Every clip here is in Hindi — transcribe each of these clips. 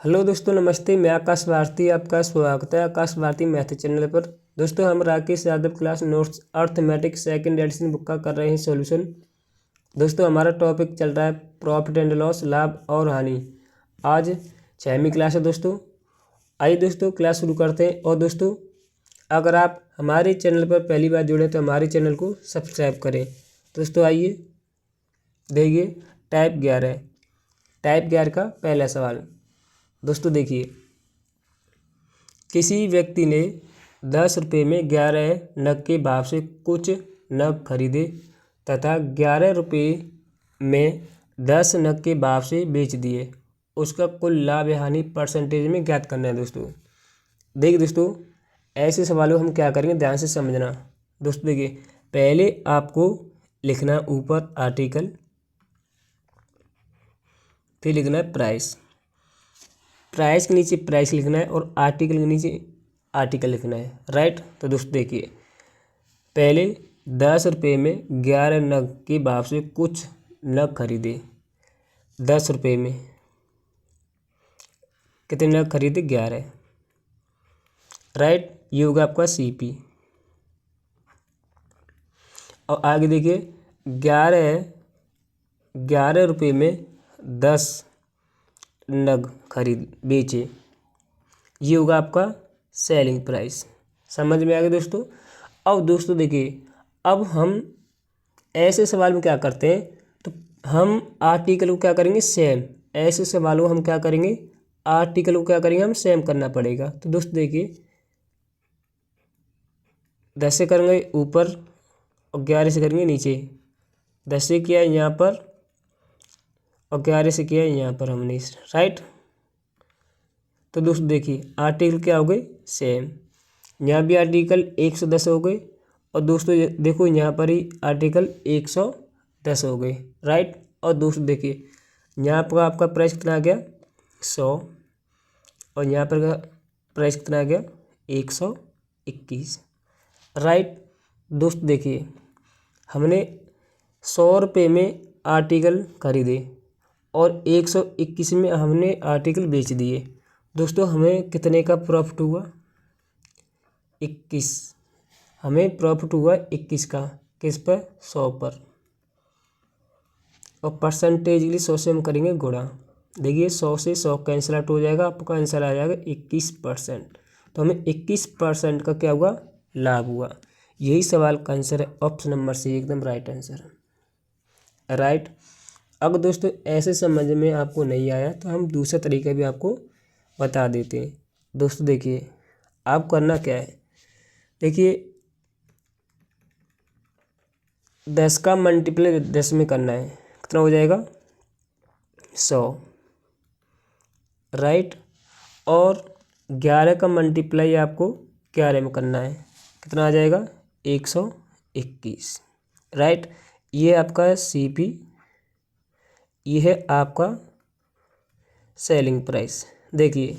हेलो दोस्तों, नमस्ते। मैं आकाश भारती, आपका स्वागत है आकाश भारती मैथ चैनल पर। दोस्तों, हम Rakesh Yadav class notes arithmetic second edition book का कर रहे हैं सॉल्यूशन। दोस्तों, हमारा टॉपिक चल रहा है प्रॉफिट एंड लॉस, लाभ और हानि। आज 6वीं क्लास है दोस्तों। आइए दोस्तों क्लास शुरू करते हैं। और दोस्तों, अगर आप हमारे चैनल पर पहली बार जुड़े तो हमारे चैनल को सब्सक्राइब करें। दोस्तों आइए देखिए, टाइप 11 का पहला सवाल। दोस्तों देखिए, किसी व्यक्ति ने 10 रुपये में 11 नग के भाव से कुछ नग खरीदे तथा 11 रुपये में 10 नग के भाव से बेच दिए। उसका कुल लाभ या हानि परसेंटेज में ज्ञात करना है। दोस्तों देखिए दोस्तों, ऐसे सवालों हम क्या करेंगे, ध्यान से समझना। दोस्तों देखिए, पहले आपको लिखना ऊपर आर्टिकल, फिर लिखना है प्राइस। प्राइस के नीचे प्राइस लिखना है और आर्टिकल के नीचे आर्टिकल लिखना है। राइट। तो दोस्तों देखिए, पहले 10 रुपये में 11 नग के भाव से कुछ नग खरीदे। 10 रुपये में कितने नग खरीदे? 11। राइट, ये होगा आपका CP। और आगे देखिए, 11 रुपये में 10 नग खरीद बेचे, ये होगा आपका सेलिंग प्राइस। समझ में आ गया दोस्तों। अब दोस्तों देखिए, अब हम ऐसे सवाल में क्या करते हैं, तो हम आर्टिकल को क्या करेंगे, सेम। ऐसे सवालों हम क्या करेंगे, आर्टिकल को क्या करेंगे, हम सेम करना पड़ेगा। तो दोस्तों देखिए, 10 से करेंगे ऊपर और 11 से करेंगे नीचे। 10 से किया है यहाँ पर और 11 से किया है यहाँ पर हमने। राइट। तो दोस्तों देखिए, आर्टिकल क्या हो गए, सेम। यहाँ भी आर्टिकल 110 हो गए और दोस्तों देखो यहाँ पर ही आर्टिकल 110 हो गए। राइट। और दोस्तों देखिए, यहाँ पर आपका प्राइस कितना आ गया, 100, और यहाँ पर का प्राइस कितना आ गया, 121। राइट। दोस्तों देखिए, हमने 100 रुपये में आर्टिकल खरीदे और 121 में हमने आर्टिकल बेच दिए। दोस्तों हमें कितने का प्रॉफिट हुआ, 21। हमें प्रॉफिट हुआ 21 का। किस पर? 100 पर। और परसेंटेज के लिए 100 से हम करेंगे गुणा। देखिए, 100 से 100 कैंसिल आउट हो जाएगा, आपका आंसर आ जाएगा 21%। तो हमें 21% का क्या हुआ, लाभ हुआ। यही सवाल का आंसर है, ऑप्शन नंबर C एकदम राइट आंसर है। राइट। अब दोस्तों ऐसे समझ में आपको नहीं आया तो हम दूसरा तरीका भी आपको बता देते हैं। दोस्तों देखिए, आप करना क्या है, देखिए 10 का मल्टीप्लाई 10 में करना है, कितना हो जाएगा, 100। राइट। और 11 का मल्टीप्लाई आपको 11 में करना है, कितना आ जाएगा, 121। राइट। ये आपका CP, ये है आपका सेलिंग प्राइस। देखिए,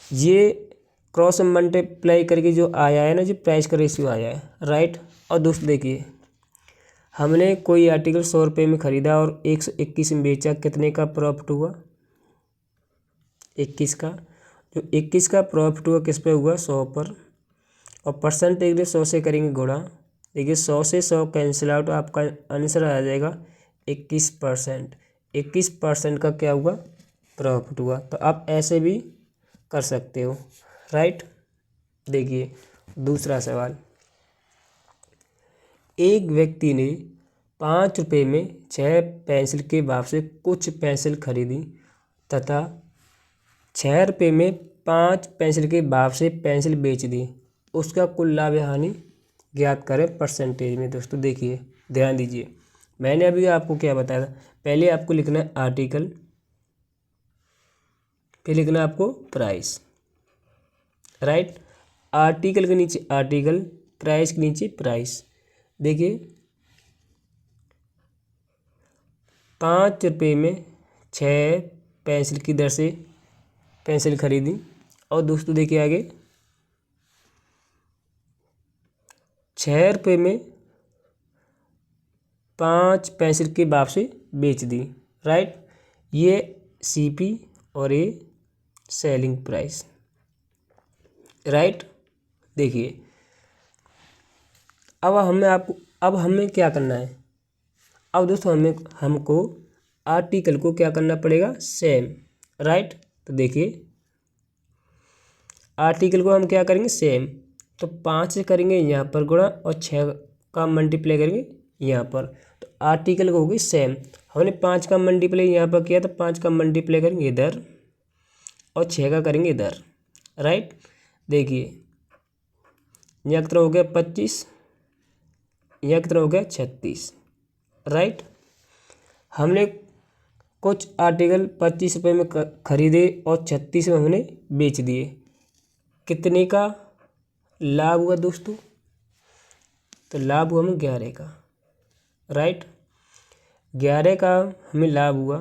ये क्रॉस मल्टीप्लाई करके जो आया है ना, जो प्राइस का रेशियो आया है। राइट। और दोस्तों देखिए, हमने कोई आर्टिकल 100 रुपये में ख़रीदा और 121 में बेचा, कितने का प्रॉफिट हुआ, 21 का। जो 21 का प्रॉफिट हुआ किस पे हुआ, 100 पर। और परसेंटेज 100 से करेंगे गुणा। देखिए, 100 से 100 कैंसिल आउट, आपका आंसर आ जाएगा 21%। 21% का क्या हुआ, प्रॉफिट हुआ। तो आप ऐसे भी कर सकते हो। राइट। देखिए दूसरा सवाल, एक व्यक्ति ने 5 रुपये में 6 पेंसिल के भाव से कुछ पेंसिल खरीदी तथा 6 रुपये में 5 पेंसिल के भाव से पेंसिल बेच दी। उसका कुल लाभ या हानि ज्ञात करें परसेंटेज में। दोस्तों देखिए, ध्यान दीजिए, मैंने अभी आपको क्या बताया था। पहले आपको लिखना है आर्टिकल, फिर लिखना है आपको प्राइस। राइट। आर्टिकल के नीचे आर्टिकल, प्राइस के नीचे प्राइस। देखिए, 5 रुपये में 6 पेंसिल की दर से पेंसिल खरीदी। और दोस्तों देखिए आगे, 6 रुपये में 5 पेंसिल के भाव से बेच दी। राइट। ये CP और ये सेलिंग प्राइस, राइट। देखिए अब हमें क्या करना है, अब दोस्तों हमको आर्टिकल को क्या करना पड़ेगा, सेम, राइट। तो देखिए आर्टिकल को हम क्या करेंगे, सेम, तो 5 से करेंगे यहाँ पर गुणा और 6 का मल्टीप्लाई करेंगे यहाँ पर, तो आर्टिकल को होगी सेम। हमने 5 का मल्टीप्लाई यहाँ पर किया तो 5 का मल्टीप्लाई करेंगे इधर और 6 का करेंगे इधर, राइट। देखिए यहाँ कितना हो गया 25, यहाँ कितना हो गया 36, राइट। हमने कुछ आर्टिकल 25 रुपये में खरीदे और 36 में हमने बेच दिए, कितने का लाभ हुआ दोस्तों, तो लाभ हुआ हमें 11 का, राइट। 11 का हमें लाभ हुआ,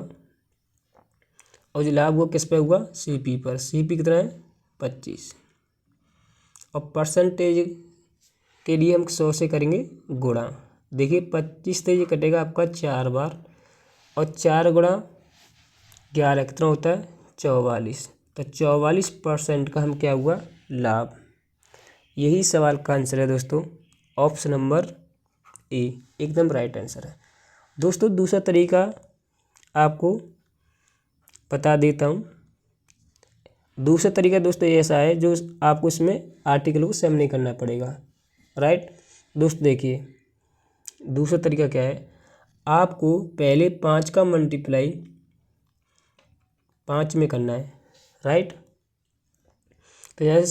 और जो लाभ हुआ किस पे हुआ, सीपी पर। सीपी कितना है 25, और परसेंटेज के लिए हम 100 से करेंगे गुणा। देखिए 25 से ये कटेगा आपका 4 बार, और 4 गुणा 11 कितना होता है 44, तो 44% का हम क्या हुआ, लाभ। यही सवाल का आंसर है दोस्तों, ऑप्शन नंबर ए एकदम राइट आंसर है। दोस्तों दूसरा तरीका आपको बता देता हूँ। दूसरा तरीका दोस्तों ऐसा है जो आपको इसमें आर्टिकल को सेम नहीं करना पड़ेगा, राइट। दोस्तों देखिए दूसरा तरीका क्या है, आपको पहले 5 का मल्टीप्लाई 5 में करना है, राइट। तो यहाँ से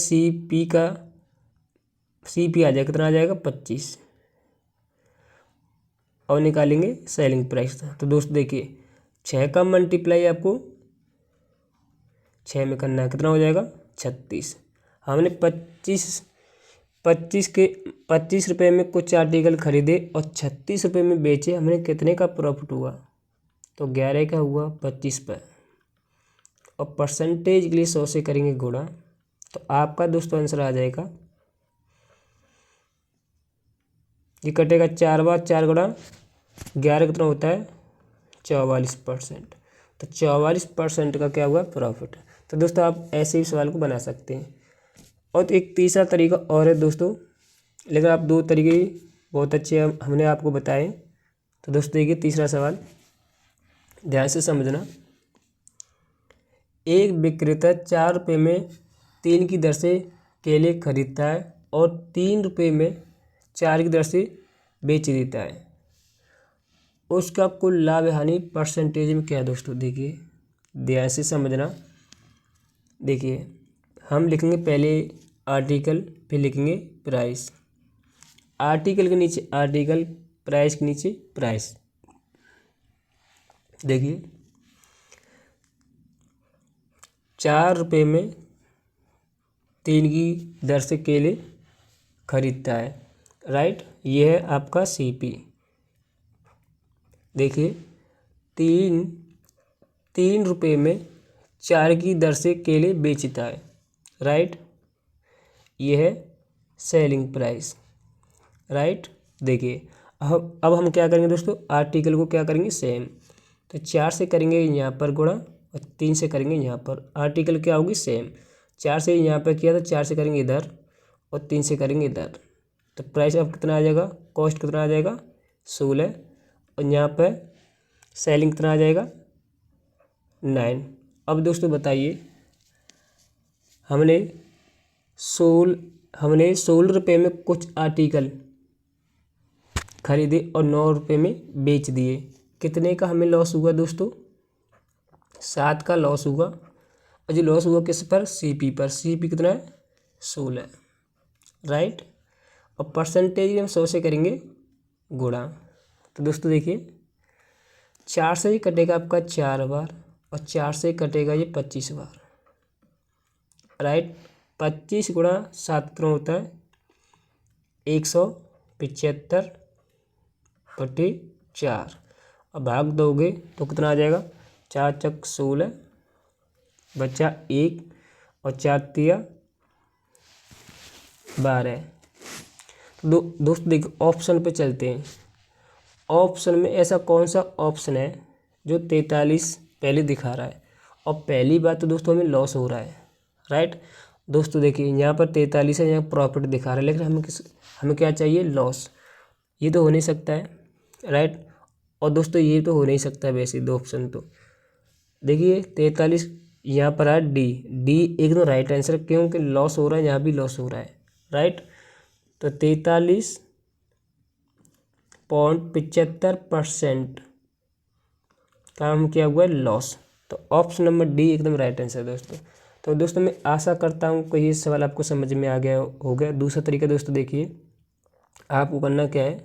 सी पी आ जाएगा, कितना आ जाएगा 25, और निकालेंगे सेलिंग प्राइस। तो दोस्तों देखिए 6 का मल्टीप्लाई आपको 6 में करना है, कितना हो जाएगा 36। हमने 25 रुपये में कुछ आर्टिकल खरीदे और 36 रुपये में बेचे, हमने कितने का प्रॉफिट हुआ, तो 11 का हुआ 25 पर, और परसेंटेज के लिए 100 से करेंगे गुणा, तो आपका दोस्तों आंसर आ जाएगा, ये कटेगा 4 बार, 4 गुणा 11 कितना होता है 44%, तो 44% का क्या हुआ प्रॉफिट। तो दोस्तों आप ऐसे ही सवाल को बना सकते हैं। और एक तीसरा तरीका और है दोस्तों, लेकिन आप 2 तरीके बहुत अच्छे हमने आपको बताए। तो दोस्तों देखिए तीसरा सवाल ध्यान से समझना। एक विक्रेता 4 रुपये में 3 की दर से केले खरीदता है और 3 रुपये में 4 की दर से बेच देता है, उसका कुल लाभ हानि परसेंटेज में क्या है दोस्तों, देखिए ध्यान से समझना। देखिए हम लिखेंगे पहले आर्टिकल, फिर लिखेंगे प्राइस, आर्टिकल के नीचे आर्टिकल, प्राइस के नीचे प्राइस। देखिए 4 रुपये में 3 की दर से केले खरीदता है, राइट। ये है आपका सीपी। देखिए 3 रुपये में 4 की दर से केले बेचता है, राइट। ये है सेलिंग प्राइस, राइट। देखिए अब हम क्या करेंगे दोस्तों, आर्टिकल को क्या करेंगे सेम, तो 4 से करेंगे यहाँ पर गुणा और 3 से करेंगे यहाँ पर, आर्टिकल क्या होगी सेम। 4 से यहाँ पर किया तो 4 से करेंगे इधर और 3 से करेंगे इधर, तो प्राइस अब कितना आ जाएगा, कॉस्ट कितना आ जाएगा 16, और यहाँ पर सेलिंग कितना आ जाएगा 9। अब दोस्तों बताइए हमने 16 रुपये में कुछ आर्टिकल खरीदे और 9 रुपये में बेच दिए, कितने का हमें लॉस हुआ दोस्तों, 7 का लॉस हुआ। और जो लॉस हुआ किस पर, सीपी पर। सीपी कितना है 16, राइट। और परसेंटेज हम 100 से करेंगे गुणा। तो दोस्तों देखिए 4 से ही कटेगा आपका 4 बार, और 4 से कटेगा ये 25 बार, राइट। 25 गुणा 7 कितना होता है 175/4, और भाग दोगे तो कितना आ जाएगा, 4 चक 16 बचा 1 और 4 तिया 12। दोस्तों देखिए ऑप्शन पे चलते हैं। ऑप्शन में ऐसा कौन सा ऑप्शन है जो 43 पहले दिखा रहा है, और पहली बात तो दोस्तों हमें लॉस हो रहा है, राइट। दोस्तों देखिए यहाँ पर 43 है, यहाँ प्रॉफिट दिखा रहा है, लेकिन हमें क्या चाहिए, लॉस। ये तो हो नहीं सकता है, राइट। और दोस्तों ये तो हो नहीं सकता है वैसे दो ऑप्शन तो। देखिए 43 यहाँ पर है, डी एकदम राइट आंसर, क्योंकि लॉस हो रहा है, यहाँ भी लॉस हो रहा है, राइट। तो 43.75% का हम क्या हुआ, लॉस। तो ऑप्शन नंबर डी एकदम राइट आंसर है दोस्तों। तो दोस्तों मैं आशा करता हूँ कि ये सवाल आपको समझ में आ गया होगा। दूसरा तरीका दोस्तों देखिए, आपको करना क्या है,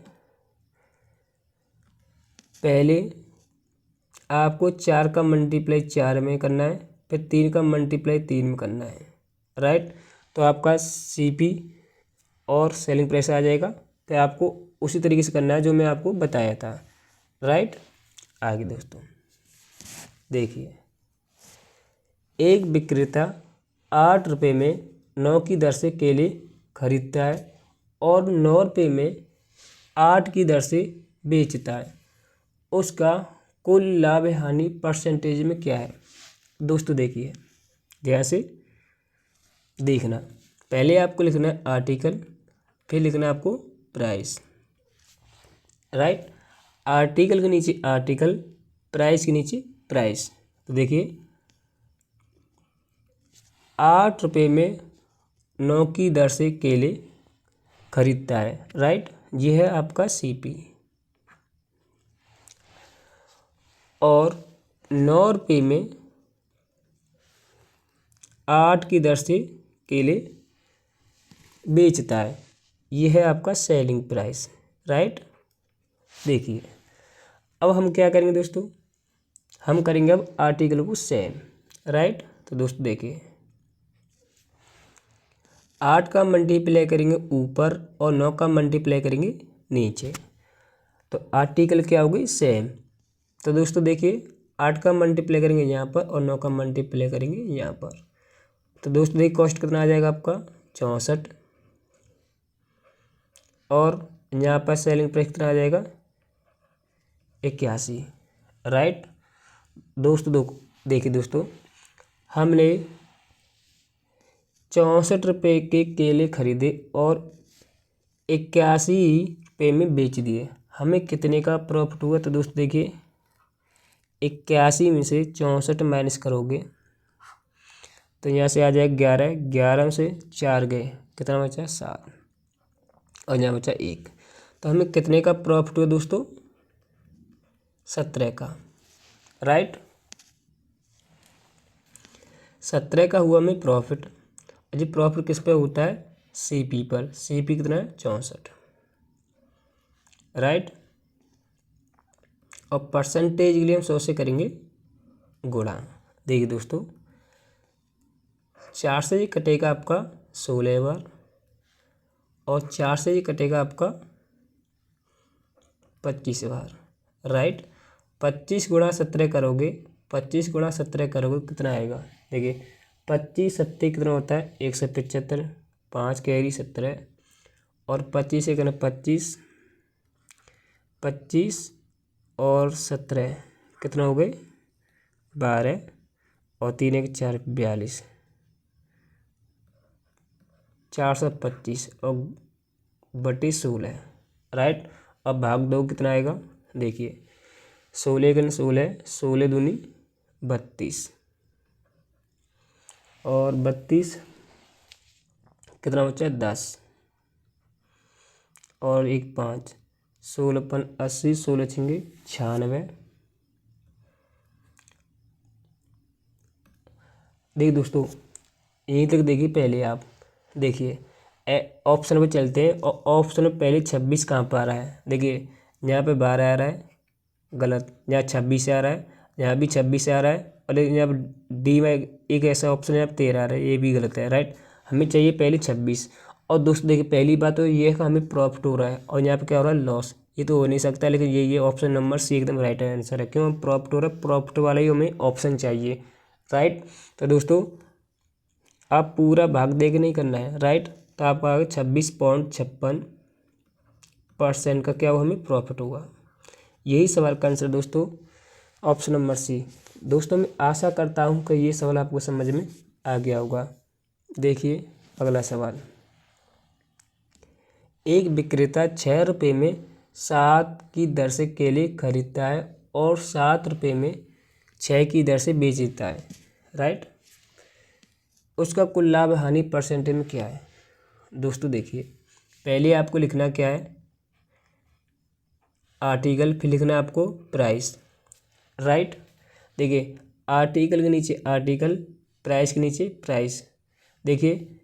पहले आपको 4 का मल्टीप्लाई 4 में करना है, फिर 3 का मल्टीप्लाई 3 में करना है, राइट। तो आपका सीपी और सेलिंग प्राइस आ जाएगा। फिर आपको उसी तरीके से करना है जो मैं आपको बताया था, राइट। आगे दोस्तों देखिए, एक विक्रेता 8 रुपये में 9 की दर से केले खरीदता है और 9 रुपये में 8 की दर से बेचता है, उसका कुल लाभ हानि परसेंटेज में क्या है। दोस्तों देखिए ध्यान से देखना, पहले आपको लिखना है आर्टिकल, फिर लिखना है आपको प्राइस, राइट। आर्टिकल के नीचे आर्टिकल, प्राइस के नीचे प्राइस। तो देखिए 8 रुपये में 9 की दर से केले खरीदता है, राइट। ये है आपका सीपी। और 9 रुपये में 8 की दर से केले बेचता है, ये है आपका सेलिंग प्राइस, राइट। देखिए अब हम क्या करेंगे दोस्तों, हम करेंगे अब आर्टिकल को सेम, राइट। तो दोस्तों देखिए 8 का मल्टीप्लाई करेंगे ऊपर और 9 का मल्टीप्लाई करेंगे नीचे, तो आर्टिकल क्या होगी, सेम। तो दोस्तों देखिए 8 का मल्टीप्लाई करेंगे यहाँ पर और 9 का मल्टीप्लाई करेंगे यहाँ पर। तो दोस्तों देखिए कॉस्ट कितना आ जाएगा आपका 64, और यहाँ पर सेलिंग प्राइस कितना आ जाएगा 81, राइट। दोस्तों देखिए दोस्तों, हमने 64 रुपये के केले खरीदे और 81 रुपये में बेच दिए, हमें कितने का प्रॉफिट हुआ। तो दोस्तों देखिए 81 में से 64 माइनस करोगे तो यहाँ से आ जाएगा 11, 11 में से 4 गए, कितना बचा 7, और यहाँ बचा 1। तो हमें कितने का प्रॉफिट हुआ दोस्तों, 17 का, राइट। 17 का हुआ हमें प्रॉफिट। जी प्रॉफिट किस पे होता है, सीपी पर। सीपी कितना है 64, राइट। और परसेंटेज के लिए हम 100 से करेंगे गुणा। देखिए दोस्तों 4 से ये कटेगा आपका 16 बार, और 4 से ये कटेगा आपका 25 बार, राइट। 25 गुणा 17 करोगे, 25 गुणा 17 करोगे कितना आएगा, देखिए 25 सत्ते कितना होता है 175, 5 कैरी 17, और 25 से कितना 25, 25 और 17 कितना हो गए 12, और 3 1 4 42, 425 और बटे 16, राइट। अब भाग दो कितना आएगा, देखिए 16 के 16, 16 दूनी 32, और 32 कितना बचा है 10, और 1 5, 16 पन 80, 16 छिंगे 96। देखिए दोस्तों यहीं तक देखिए, पहले आप देखिए ऑप्शन पे चलते हैं, और ऑप्शन में पहले 26 कहाँ पर आ रहा है, देखिए यहाँ पे 12 आ रहा है गलत, यहाँ 26 से आ रहा है, यहाँ भी 26 से आ रहा है, और लेकिन यहाँ डी में एक ऐसा ऑप्शन है यहाँ 13 आ रहा है, ये भी गलत है, राइट। हमें चाहिए पहले 26। और दोस्तों देखिए पहली बात तो ये है कि हमें प्रॉफिट हो रहा है, और यहाँ पे क्या हो रहा है लॉस, ये तो हो नहीं सकता। लेकिन ये ऑप्शन नंबर सी एकदम राइट आंसर है, क्यों प्रॉफिट हो रहा है, प्रॉफिट वाला ही हमें ऑप्शन चाहिए, राइट। तो दोस्तों आप पूरा भाग दे के नहीं करना है, राइट। तो आपका 26.56% का क्या हुआ, हमें प्रॉफिट होगा। यही सवाल का आंसर दोस्तों ऑप्शन नंबर सी। दोस्तों मैं आशा करता हूँ कि ये सवाल आपको समझ में आ गया होगा। देखिए अगला सवाल। एक विक्रेता 6 रुपये में 7 की दर से केले खरीदता है और 7 रुपये में 6 की दर से बेच देता है, राइट। उसका कुल लाभ हानि परसेंटेज में क्या है? दोस्तों देखिए, पहले आपको लिखना क्या है, आर्टिकल, फिर लिखना है आपको प्राइस, राइट। देखिए आर्टिकल के नीचे आर्टिकल, प्राइस के नीचे प्राइस। देखिए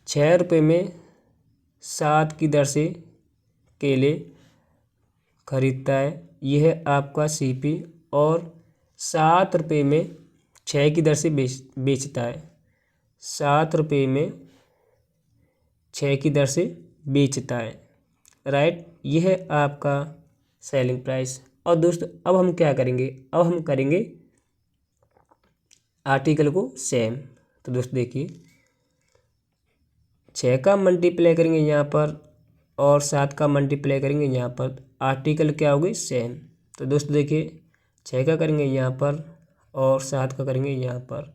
6 रुपये में 7 की दर से केले खरीदता है, यह है आपका सीपी, और 7 रुपये में 6 की दर से बेचता है, 7 रुपये में 6 की दर से बेचता है, राइट। यह है आपका सेलिंग प्राइस। और दोस्तों अब हम क्या करेंगे, अब हम करेंगे आर्टिकल को सेम। तो दोस्तों देखिए 6 का मल्टीप्लाई करेंगे यहाँ पर और 7 का मल्टीप्लाई करेंगे यहाँ पर, आर्टिकल क्या होगी, सेम। तो दोस्तों देखिए 6 का करेंगे यहाँ पर और 7 का करेंगे यहाँ पर,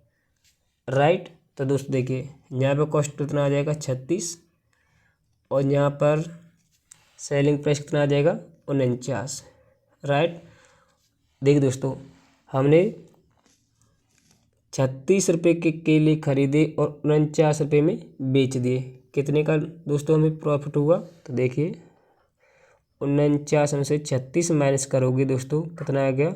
राइट। तो दोस्तों देखिए यहाँ पर कॉस्ट कितना आ जाएगा, 36, और यहाँ पर सेलिंग प्राइस कितना आ जाएगा, 49, राइट। देखिए दोस्तों हमने 36 रुपये के केले खरीदे और 49 रुपये में बेच दिए, कितने का दोस्तों हमें प्रॉफिट हुआ? तो देखिए 49 में से 36 माइनस करोगे दोस्तों, कितना आ गया,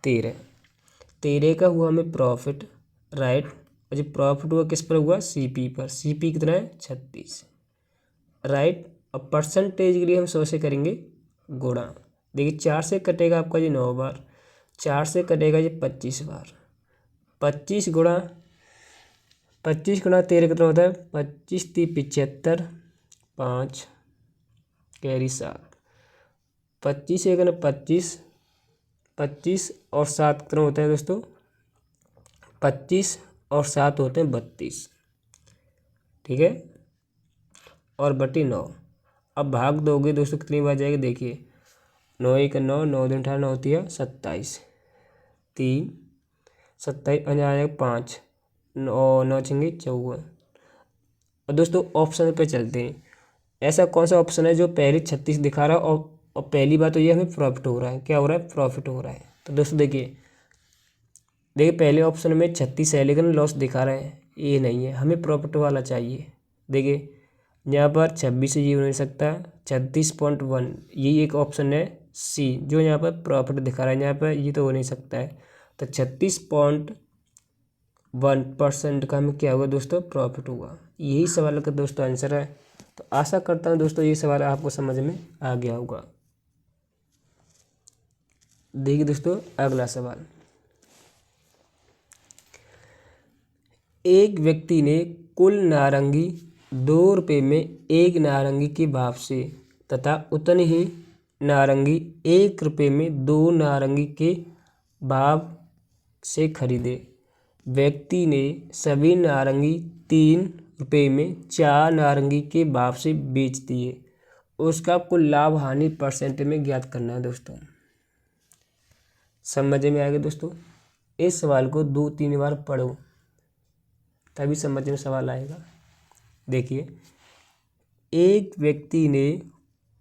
13 का हुआ हमें प्रॉफिट, राइट। और जो प्रॉफिट हुआ किस पर हुआ, सीपी पर, सीपी कितना है, 36, राइट। अब परसेंटेज के लिए हम 100 से करेंगे गुणा। देखिए 4 से कटेगा आपका जी 9 बार, 4 से कटेगा जी 25 बार, 25 गुणा 13 कितना होता है, 25 × 75, 5 कैरी 7, 25 एक ना 25, 25 और 7 कितना होता है दोस्तों, 25 और 7 होते हैं 32, ठीक है, और बटी 9। अब भाग दोगे दोस्तों कितनी बार जाएगी, देखिए 9 1 9, 9 2 18, 9 होती है 27, 3 27 आ जाएगा 5, 9 छेंगे 54। और दोस्तों ऑप्शन पे चलते हैं, ऐसा कौन सा ऑप्शन है जो पहले 36 दिखा रहा है और पहली बात तो ये हमें प्रॉफिट हो रहा है, क्या हो रहा है, प्रॉफिट हो रहा है। तो दोस्तों देखिए पहले ऑप्शन में 36 है लेकिन लॉस दिखा रहा है, ये नहीं है, हमें प्रॉफिट वाला चाहिए। देखिए यहाँ पर 26 से ये हो नहीं सकता, 36.1 यही एक ऑप्शन है सी जो यहाँ पर प्रॉफिट दिखा रहा है, यहाँ पर ये तो हो नहीं सकता है। तो 36.1% का हमें क्या हुआ दोस्तों, प्रॉफिट हुआ। यही सवाल का दोस्तों आंसर है। तो आशा करता हूँ दोस्तों ये सवाल आपको समझ में आ गया होगा। देखिए दोस्तों अगला सवाल, एक व्यक्ति ने कुल नारंगी 2 रुपये में एक नारंगी के भाव से तथा उतनी ही नारंगी 1 रुपये में 2 नारंगी के भाव से खरीदे। व्यक्ति ने सभी नारंगी 3 रुपये में 4 नारंगी के भाव से बेच दिए, उसका कुल लाभ हानि परसेंट में ज्ञात करना है। दोस्तों समझ में आएगा दोस्तों, इस सवाल को 2-3 बार पढ़ो तभी समझ में सवाल आएगा। देखिए एक व्यक्ति ने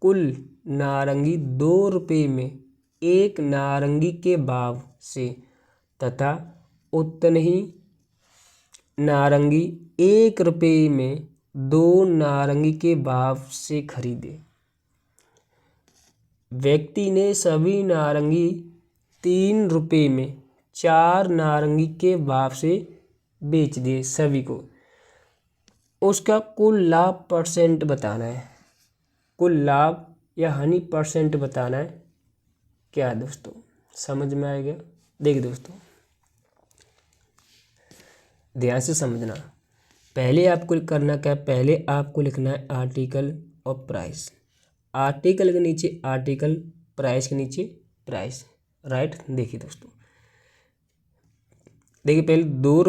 कुल नारंगी 2 रुपये में एक नारंगी के भाव से तथा उतने ही नारंगी 1 रुपये में 2 नारंगी के भाव से खरीदे। व्यक्ति ने सभी नारंगी 3 रुपये में 4 नारंगी के भाव से बेच दिए सभी को, उसका कुल लाभ परसेंट बताना है, कुल लाभ या हानि परसेंट बताना है। क्या दोस्तों समझ में आएगा? देखिए दोस्तों ध्यान से समझना, पहले आपको करना क्या है, पहले आपको लिखना है आर्टिकल और प्राइस, आर्टिकल के नीचे आर्टिकल, प्राइस के नीचे प्राइस, राइट। देखिए दोस्तों देखिए पहले 2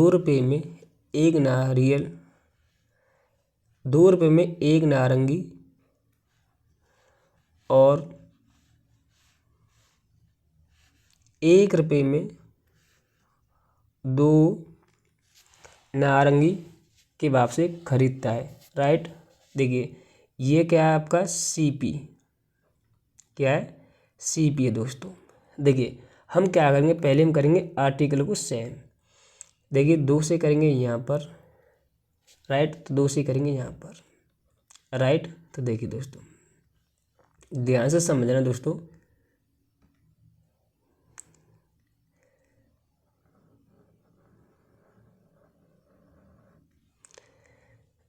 रुपये में एक नारियल, 2 रुपये में एक नारंगी और 1 रुपये में 2 नारंगी के भाव से खरीदता है, राइट। देखिए ये क्या है आपका CP, क्या है CP है दोस्तों। देखिए हम क्या करेंगे, पहले हम करेंगे आर्टिकल को सेम। देखिए 2 से करेंगे यहाँ पर, राइट, तो 2 से करेंगे यहाँ पर, राइट। तो देखिए दोस्तों ध्यान से समझना दोस्तों,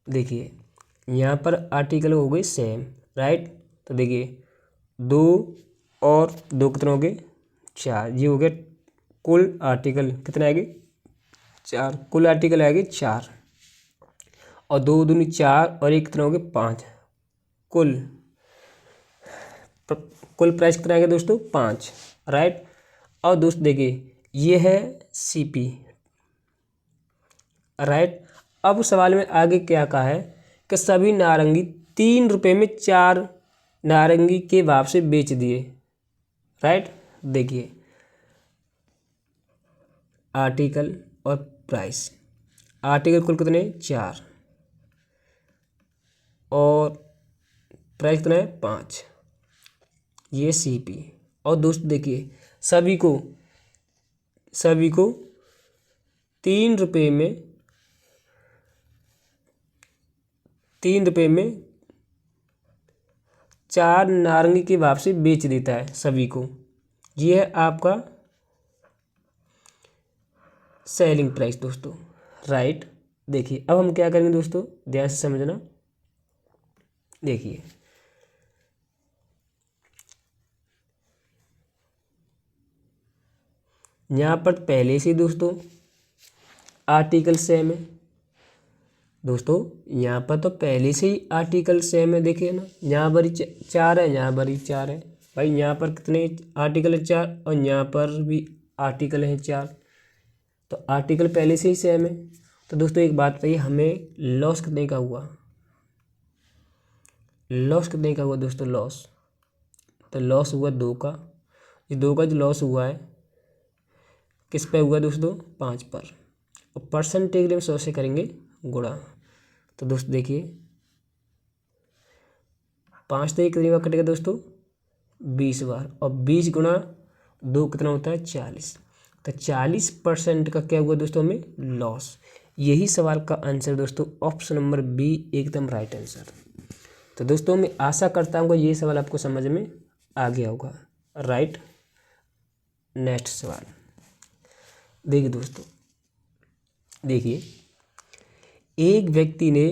देखिए यहाँ पर आर्टिकल हो गए सेम, राइट। तो देखिए 2 और 2 कितने हो गए 4, ये हो गया कुल आर्टिकल कितने आएंगे 4, कुल आर्टिकल आएंगे 4 और 2 दूनी 4 और 1 कितने हो गए 5, कुल प्राइस कितना आएगा दोस्तों 5, राइट। और दोस्त देखिए ये है CP, राइट। अब सवाल में आगे क्या कहा है कि सभी नारंगी 3 रुपये में 4 नारंगी के भाव से बेच दिए, राइट। देखिए आर्टिकल और प्राइस, आर्टिकल कुल कितने 4 और प्राइस कितना है 5, ये CP। और दोस्त देखिए सभी को 3 रुपये में 4 नारंगी के भाव से बेच देता है सभी को, ये है आपका सेलिंग प्राइस दोस्तों, राइट। देखिए अब हम क्या करेंगे दोस्तों, ध्यान से समझना। देखिए यहाँ पर पहले से दोस्तों आर्टिकल सेम है दोस्तों, यहाँ पर तो पहले से ही आर्टिकल सेम है। देखिए ना यहाँ पर 4 है, यहाँ पर ही 4 है भाई, यहाँ पर कितने आर्टिकल है 4 और यहाँ पर भी आर्टिकल है 4, तो आर्टिकल पहले से ही सेम है। तो दोस्तों एक बात बताइए हमें लॉस कितने का हुआ, लॉस कितने का हुआ दोस्तों, लॉस तो लॉस हुआ 2 का, ये 2 का जो लॉस हुआ है किस पे हुआ दोस्तों 5 पर, और परसेंटेज में 100 से करेंगे गुणा। तो दोस्तों देखिए 5 तो कितनी बार कटेगा दोस्तों 20 बार, और 20 गुणा 2 कितना होता है 40, तो 40% का क्या हुआ दोस्तों हमें लॉस। यही सवाल का आंसर दोस्तों ऑप्शन नंबर B एकदम राइट आंसर। तो दोस्तों मैं आशा करता हूँ ये सवाल आपको समझ में आ गया होगा, राइट। नेक्स्ट सवाल देखिए दोस्तों, देखिए एक व्यक्ति ने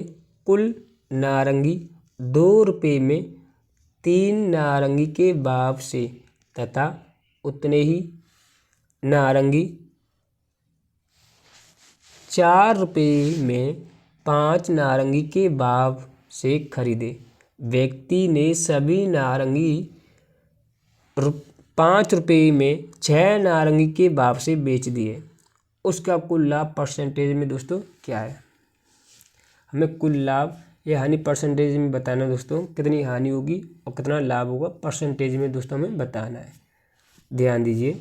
कुल नारंगी 2 रुपये में 3 नारंगी के भाव से तथा उतने ही नारंगी 4 रुपये में 5 नारंगी के भाव से खरीदे। व्यक्ति ने सभी नारंगी 5 रुपये में 6 नारंगी के भाव से बेच दिए, उसका कुल लाभ परसेंटेज में दोस्तों क्या है। हमें कुल लाभ या हानि परसेंटेज में बताना दोस्तों, कितनी हानि होगी और कितना लाभ होगा परसेंटेज में दोस्तों हमें बताना है। ध्यान दीजिए,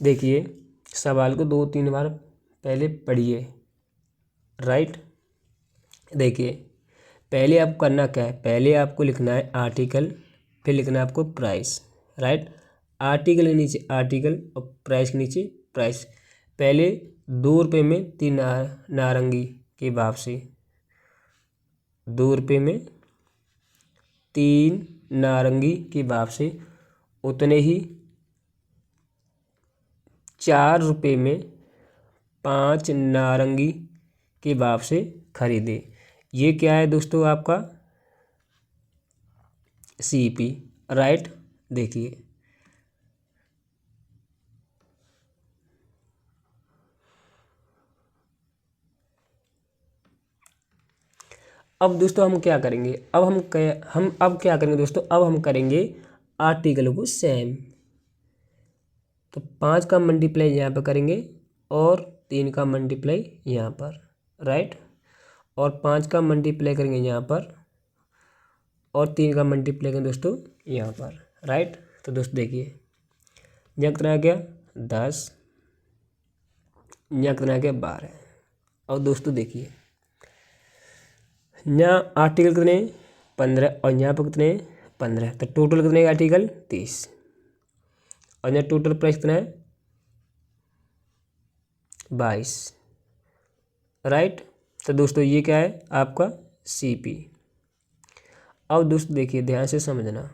देखिए सवाल को 2-3 बार पहले पढ़िए, राइट। देखिए पहले आपको करना क्या है, पहले आपको लिखना है आर्टिकल, फिर लिखना है आपको प्राइस, राइट। आर्टिकल के नीचे आर्टिकल और प्राइस के नीचे प्राइस। पहले 2 रुपये में 3 नारंगी के भाव से, 2 रुपये में 3 नारंगी के भाव से उतने ही 4 रुपये में 5 नारंगी के भाव से खरीदे। ये क्या है दोस्तों आपका CP, राइट। देखिए अब दोस्तों हम क्या करेंगे, अब क्या करेंगे दोस्तों, अब हम करेंगे आर्टिकल को सेम। तो 5 का मल्टीप्लाई यहाँ पर करेंगे और 3 का मल्टीप्लाई यहाँ पर, राइट। और 5 का मल्टीप्लाई करेंगे यहाँ पर और 3 का मल्टीप्लाई करें दोस्तों यहाँ पर, राइट। तो दोस्तों देखिए यहाँ कितना आ गया 10, यहाँ कितना आ गया 12। और दोस्तों देखिए यहाँ आर्टिकल कितने 15 और यहाँ पर कितने 15, तो टोटल कितने आर्टिकल 30। और यहाँ टोटल प्राइस कितना है 22, राइट। तो दोस्तों ये क्या है आपका CP। अब दोस्तों देखिए ध्यान से समझना,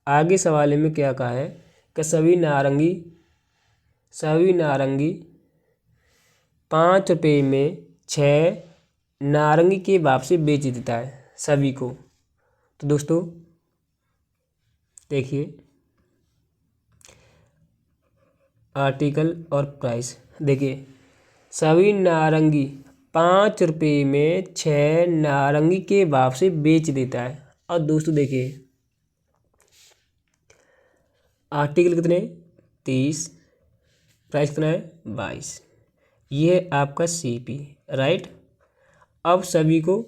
आगे सवाल में क्या कहा है कि सभी नारंगी 5 रुपये में 6 नारंगी के भाव से बेच देता है सभी को। तो दोस्तों देखिए आर्टिकल और प्राइस, देखिए सभी नारंगी 5 रुपये में 6 नारंगी के भाव से बेच देता है। और दोस्तों देखिए आर्टिकल कितने 30, प्राइस कितना है 22, ये है आपका CP, राइट। अब सभी को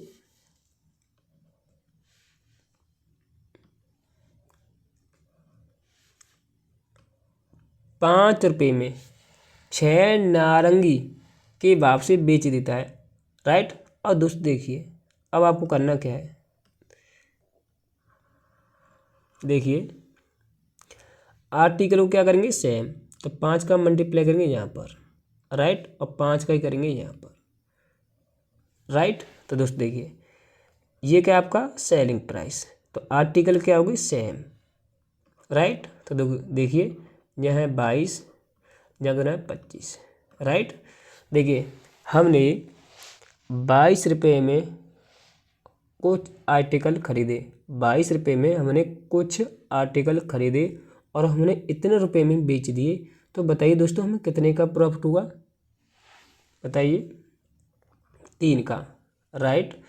₹5 में 6 नारंगी के भाव से बेच देता है, राइट। और दोस्तों देखिए अब आपको करना क्या है, देखिए आर्टिकल को क्या करेंगे सेम, तो 5 का मल्टीप्लाई करेंगे यहाँ पर, राइट, और 5 का ही करेंगे यहाँ पर, राइट। तो दोस्तों देखिए ये क्या आपका सेलिंग प्राइस, तो आर्टिकल क्या होगी सेम, राइट। तो देखिए यहाँ है 22, यहाँ है 25, राइट। देखिए हमने 22 रुपये में कुछ आर्टिकल खरीदे, 22 रुपये में हमने कुछ आर्टिकल खरीदे और हमने इतने रुपए में बेच दिए। तो बताइए दोस्तों हमें कितने का प्रॉफिट हुआ, बताइए 3 का, राइट।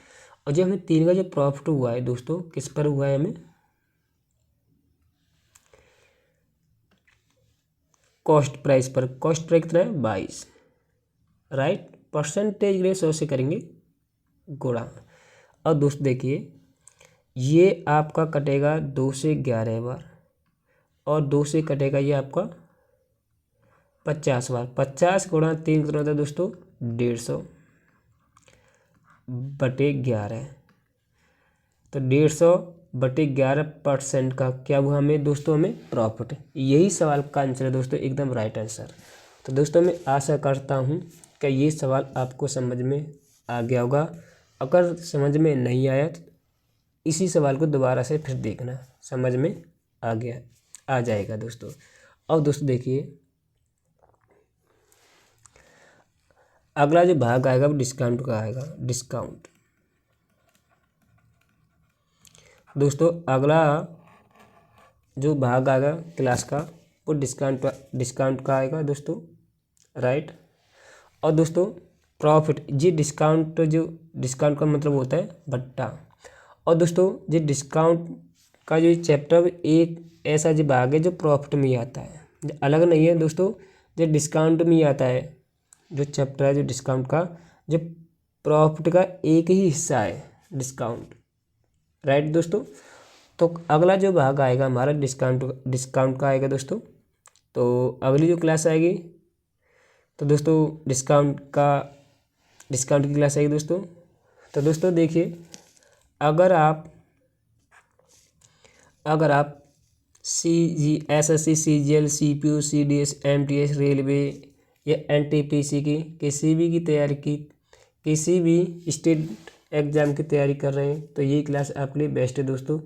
और जब हमें 3 का जो प्रॉफिट हुआ है दोस्तों किस पर हुआ है, हमें कॉस्ट प्राइस पर। कॉस्ट प्राइस कितना है 22, राइट। परसेंटेज ग्रेड 100 से करेंगे गुणा। और दोस्त देखिए ये आपका कटेगा 2 से 11 बार और 2 से कटेगा ये आपका 50 बार। 50 गुणा 3 कितना होता है दोस्तों 150 बटे 11, तो 150 बटे 11% का क्या हुआ हमें दोस्तों, हमें प्रॉफिट। यही सवाल का आंसर है दोस्तों, एकदम राइट आंसर। तो दोस्तों मैं आशा करता हूँ कि ये सवाल आपको समझ में आ गया होगा। अगर समझ में नहीं आया तो इसी सवाल को दोबारा से फिर देखना, समझ में आ जाएगा दोस्तों। अब दोस्तों देखिए अगला जो भाग आएगा वो डिस्काउंट का आएगा। डिस्काउंट दोस्तों अगला जो भाग आएगा क्लास का वो डिस्काउंट का आएगा दोस्तों, राइट। और दोस्तों प्रॉफिट, ये डिस्काउंट का मतलब होता है भट्टा। और दोस्तों ये डिस्काउंट का जो चैप्टर एक ऐसा जो भाग है जो प्रॉफिट में ही आता है, अलग नहीं है दोस्तों, जो डिस्काउंट में ही आता है। जो चैप्टर है जो डिस्काउंट का, जो प्रॉफिट का एक ही हिस्सा है डिस्काउंट, राइट दोस्तों। तो अगला जो भाग आएगा हमारा डिस्काउंट का आएगा दोस्तों। तो अगली जो क्लास आएगी तो दोस्तों डिस्काउंट की क्लास आएगी दोस्तों। तो दोस्तों देखिए अगर आप SSC CGL CPO CDS MTS railway या NTPC की किसी भी स्टेट एग्ज़ाम की तैयारी कर रहे हैं तो ये क्लास आपके लिए बेस्ट है दोस्तों।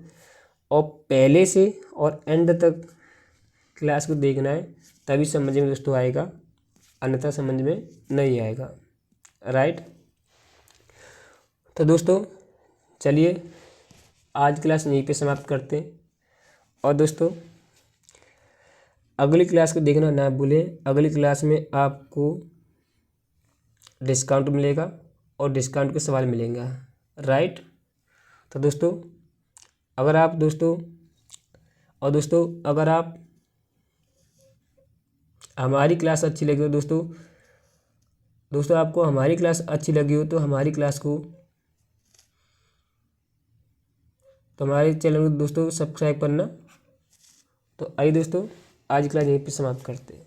और पहले से और एंड तक क्लास को देखना है तभी समझ में दोस्तों आएगा, अन्यथा समझ में नहीं आएगा, राइट। तो दोस्तों चलिए आज क्लास यहीं पे समाप्त करते हैं। और दोस्तों अगली क्लास को देखना ना भूलें, अगली क्लास में आपको डिस्काउंट मिलेगा और डिस्काउंट के सवाल मिलेंगे, राइट। तो दोस्तों अगर आप हमारी क्लास अच्छी लगी हो दोस्तों आपको हमारी क्लास अच्छी लगी हो तो हमारी क्लास को तो हमारे चैनल को दोस्तों सब्सक्राइब करना। तो आइए दोस्तों आज की क्लास यहीं पे समाप्त करते हैं।